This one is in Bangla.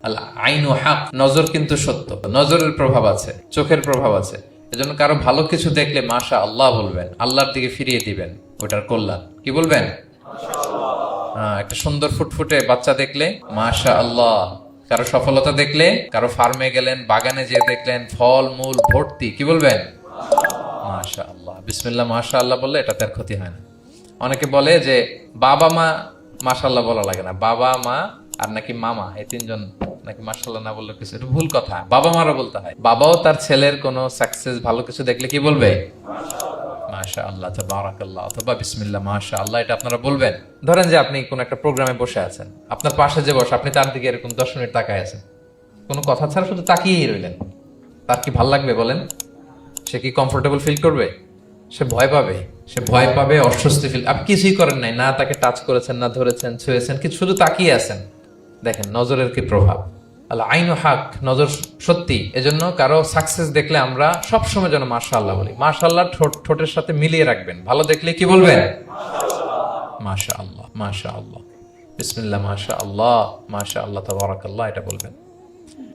আল আইনু হক, নজর কিন্তু সত্য, নজরের প্রভাব আছে, চোখের প্রভাব আছে। এজন্য কারো ভালো কিছু দেখলে মাশা আল্লাহ বলবেন, আল্লাহর দিকে ফিরিয়ে দিবেন ওটার কল্যাণ। কি বলবেন? একটা সুন্দর ফুটফুটে বাচ্চা দেখলে মাশা আল্লাহ। কারো সফলতা দেখলে, কারো ফার্মে গেলেন, বাগানে যেয়ে দেখলেন ফল মূল ভর্তি, কি বলবেন? মাশা আল্লাহ। বিসমিল্লাহ মাশা আল্লাহ বললে এটাতে আর ক্ষতি হয় না। অনেকে বলে যে বাবা মা মাশাআল্লাহ বলা লাগে না, বাবা মা আর নাকি মামা, এই তিনজন নাকি মাশাআল্লাহ না বললে কিছু, এটা ভুল কথা। বাবা মারও বলতে হয়। বাবাও তার ছেলের কোনো সাকসেস ভালো কিছু দেখলে কি বলবে? মাশাআল্লাহ, তাবারাকাল্লাহ, অথবা বিসমিল্লাহ মাশাআল্লাহ, এটা আপনারা বলবেন। ধরেন যে আপনি কোন একটা প্রোগ্রামে বসে আছেন, আপনার পাশে যে বসে, আপনি তার দিকে এরকম 10 মিনিট তাকায় আছেন, কোনো কথা ছাড়া শুধু তাকিয়েই রইলেন। তার কি ভাল লাগবে বলেন? সে কি কমফোর্টেবল ফিল করবে? সে ভয় পাবে, সে ভয় পাবে, অস্বস্তি ফিল। আপনি কিছুই করেন নাই, না তাকে টাচ করেছেন, না ধরেছেন, ছুঁয়েছেন, কিন্তু শুধু তাকিয়ে আছেন। দেখেন নজরের কি প্রভাব। আল্লাহ আইনু হক, নজর সত্যি। এজন্য কারো সাকসেস দেখলে আমরা সবসময় যেন মাশাআল্লাহ বলি। মাশাআল্লাহ ঠোঁটের সাথে মিলিয়ে রাখবেন। ভালো দেখলে কি বলবেন? মাশাআল্লাহ, মাশাআল্লাহ, বিসমিল্লাহ মাশাআল্লাহ, মাশাআল্লাহ, তাবারাকাল্লাহ, এটা বলবেন।